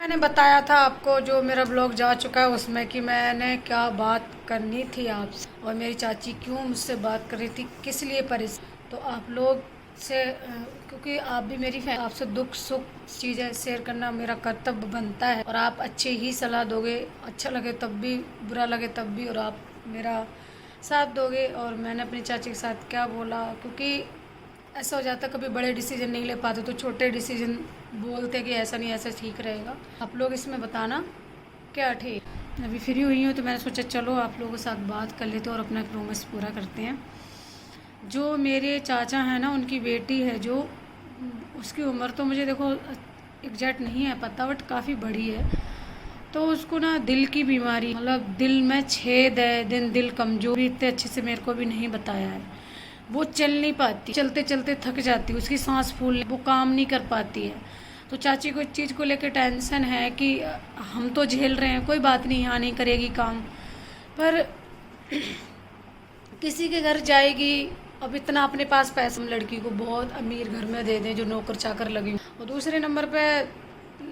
मैंने बताया था आपको जो मेरा ब्लॉग जा चुका है उसमें कि मैंने क्या बात करनी थी आपसे और मेरी चाची क्यों मुझसे बात कर रही थी, किस लिए परेशान। तो आप लोग से क्योंकि आप भी मेरी आपसे दुख सुख चीज़ें शेयर करना मेरा कर्तव्य बनता है और आप अच्छे ही सलाह दोगे, अच्छा लगे तब भी बुरा लगे तब भी, और आप मेरा साथ दोगे। और मैंने अपनी चाची के साथ क्या बोला, क्योंकि ऐसा हो जाता कभी बड़े डिसीजन नहीं ले पाते तो छोटे डिसीजन बोलते कि ऐसा नहीं ऐसा ठीक रहेगा। आप लोग इसमें बताना क्या ठीक। अभी फ्री हुई हूँ तो मैंने सोचा चलो आप लोगों के साथ बात कर लेते हैं और अपना प्रोमिस पूरा करते हैं। जो मेरे चाचा हैं ना, उनकी बेटी है जो, उसकी उम्र तो मुझे देखो एग्जैक्ट नहीं है पता, बट काफ़ी बड़ी है। तो उसको ना दिल की बीमारी, मतलब दिल में छेद है, दिल कमज़ोर, इतने अच्छे से मेरे को भी नहीं बताया है। वो चल नहीं पाती, चलते चलते थक जाती, उसकी सांस फूल, वो काम नहीं कर पाती है। तो चाची को इस चीज़ को लेकर टेंशन है कि हम तो झेल रहे हैं, कोई बात नहीं, यहाँ नहीं करेगी काम, पर किसी के घर जाएगी। अब इतना अपने पास पैसा, हम लड़की को बहुत अमीर घर में दे दें जो नौकर चाकर लगे, और दूसरे नंबर पे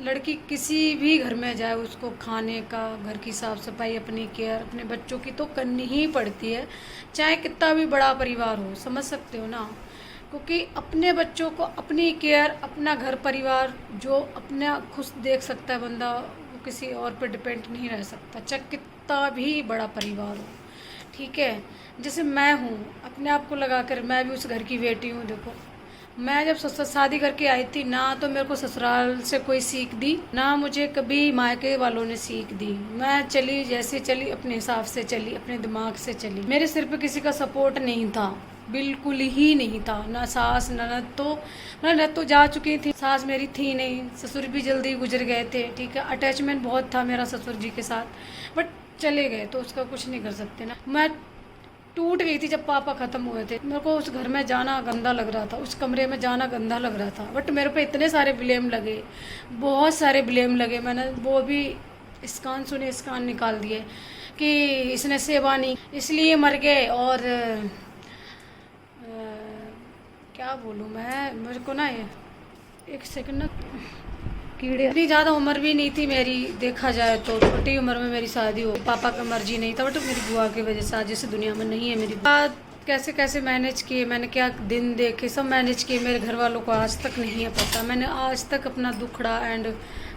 लड़की किसी भी घर में जाए उसको खाने का, घर की साफ सफाई, अपनी केयर, अपने बच्चों की तो करनी ही पड़ती है, चाहे कितना भी बड़ा परिवार हो। समझ सकते हो ना, क्योंकि अपने बच्चों को अपनी केयर, अपना घर परिवार जो अपना खुद देख सकता है बंदा, वो किसी और पर डिपेंड नहीं रह सकता, चाहे कितना भी बड़ा परिवार हो। ठीक है, जैसे मैं हूँ, अपने आप को लगा कर, मैं भी उस घर की बेटी हूँ। देखो, मैं जब शादी करके आई थी ना, तो मेरे को ससुराल से कोई सीख दी ना, मुझे कभी मायके वालों ने सीख दी। मैं चली जैसे चली, अपने हिसाब से चली, अपने दिमाग से चली। मेरे सिर पे किसी का सपोर्ट नहीं था, बिल्कुल ही नहीं था। ना सास ननद, तो ननद तो जा चुकी थी, सास मेरी थी नहीं, ससुर भी जल्दी गुजर गए थे। ठीक है, अटैचमेंट बहुत था मेरा ससुर जी के साथ, बट चले गए तो उसका कुछ नहीं कर सकते ना। मैं टूट गई थी जब पापा ख़त्म हुए थे। मेरे को उस घर में जाना गंदा लग रहा था, उस कमरे में जाना गंदा लग रहा था, बट मेरे पे इतने सारे ब्लेम लगे, बहुत सारे ब्लेम लगे। मैंने वो भी इसकान सुने, इसकान निकाल दिए कि इसने सेवा नहीं, इसलिए मर गए। और क्या बोलूँ मैं, मेरे को ना ये एक सेकंड ना, कीड़े, इतनी ज़्यादा उम्र भी नहीं थी मेरी, देखा जाए तो छोटी उम्र में मेरी शादी हो, पापा का मर्जी नहीं था, बट मेरी बुआ की वजह से आज इस दुनिया में नहीं है मेरी बात। कैसे कैसे मैनेज किए मैंने, क्या दिन देखे, सब मैनेज किए। मेरे घर वालों को आज तक नहीं है पता, मैंने आज तक अपना दुखड़ा एंड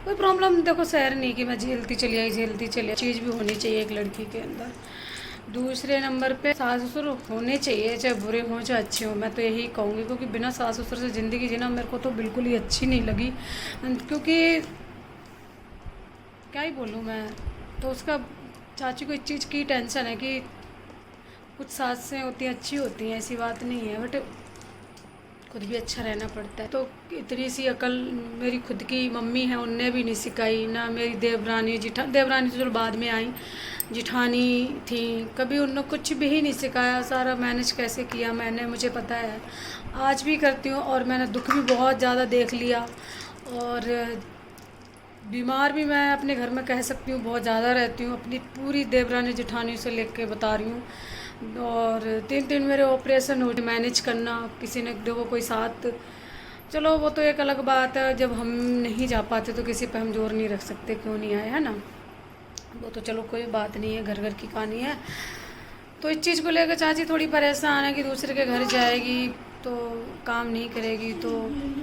कोई प्रॉब्लम देखो शहर नहीं कि मैं झेलती चली आई, झेलती चली आई। चीज़ भी होनी चाहिए एक लड़की के अंदर। दूसरे नंबर पे सास ससुर होने चाहिए, चाहे बुरे हों चाहे अच्छे हों, मैं तो यही कहूँगी, क्योंकि बिना सास ससुर से ज़िंदगी जीना मेरे को तो बिल्कुल ही अच्छी नहीं लगी। क्योंकि क्या ही बोलूँ मैं, तो उसका चाची को इस चीज़ की टेंशन है कि कुछ सासें होती हैं अच्छी होती हैं, ऐसी बात नहीं है, बट खुद भी अच्छा रहना पड़ता है। तो इतनी सी अकल मेरी खुद की मम्मी है, उनने भी नहीं सिखाई ना। मेरी देवरानी देवरानी तो चलो बाद में आई, जिठानी थी, कभी उन्होंने कुछ भी ही नहीं सिखाया। सारा मैनेज कैसे किया मैंने, मुझे पता है, आज भी करती हूँ। और मैंने दुख भी बहुत ज़्यादा देख लिया, और बीमार भी मैं अपने घर में कह सकती हूँ बहुत ज़्यादा रहती हूँ, अपनी पूरी देवरानी जिठानी से लेके बता रही हूँ। और 3 मेरे ऑपरेशन हो, मैनेज करना, किसी ने देखो कोई साथ, चलो वो तो एक अलग बात है, जब हम नहीं जा पाते तो किसी पे हम जोर नहीं रख सकते, क्यों नहीं आए, है ना। वो तो चलो कोई बात नहीं है, घर घर की कहानी है। तो इस चीज़ को लेकर चाची थोड़ी परेशान है कि दूसरे के घर जाएगी तो काम नहीं करेगी तो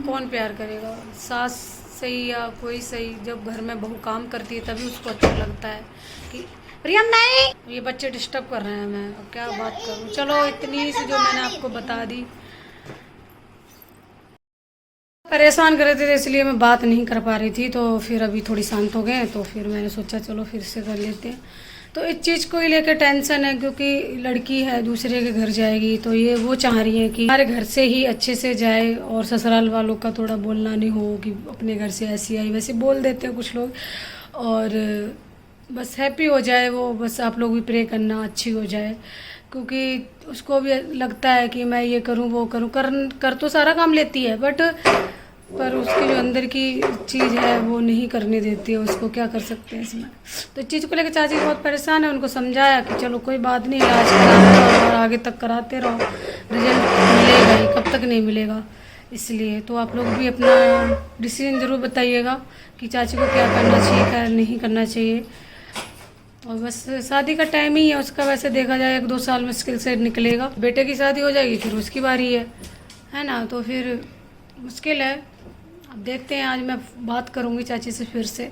कौन प्यार करेगा, सास सही या कोई सही। जब घर में बहू काम करती है तभी उसको अच्छा लगता है कि प्रियम नहीं, ये बच्चे डिस्टर्ब कर रहे हैं, मैं अब क्या बात करूं। चलो इतनी सी जो मैंने आपको बता दी, परेशान कर रहे थे इसलिए मैं बात नहीं कर पा रही थी। तो फिर अभी थोड़ी शांत हो गए, तो फिर मैंने सोचा चलो फिर से कर लेते हैं। तो इस चीज़ को ही लेकर टेंशन है, क्योंकि लड़की है दूसरे के घर जाएगी, तो ये वो चाह रही है कि हमारे घर से ही अच्छे से जाए, और ससुराल वालों का थोड़ा बोलना नहीं हो कि अपने घर से ऐसी आई, वैसे बोल देते हैं कुछ लोग, और बस हैप्पी हो जाए वो। बस आप लोग भी प्रे करना अच्छी हो जाए, क्योंकि उसको भी लगता है कि मैं ये करूं वो करूं, कर तो सारा काम लेती है, बट पर उसकी जो अंदर की चीज़ है वो नहीं करने देती है उसको, क्या कर सकते हैं इसमें। तो इस चीज़ को लेकर चाची बहुत परेशान है। उनको समझाया कि चलो कोई बात नहीं, इलाज कराना और आगे तक कराते रहो, रिजल्ट मिलेगा ही, कब तक नहीं मिलेगा। इसलिए तो आप लोग भी अपना डिसीजन ज़रूर बताइएगा कि चाची को क्या करना चाहिए, क्या नहीं करना चाहिए। और बस शादी का टाइम ही है उसका, वैसे देखा जाए 1-2 साल मुश्किल से निकलेगा। बेटे की शादी हो जाएगी फिर उसकी बारी है ना, तो फिर मुश्किल है। अब देखते हैं, आज मैं बात करूँगी चाची से फिर से,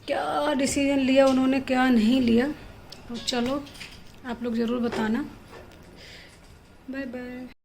क्या डिसीजन लिया उन्होंने क्या नहीं लिया। तो चलो आप लोग ज़रूर बताना। Bye bye.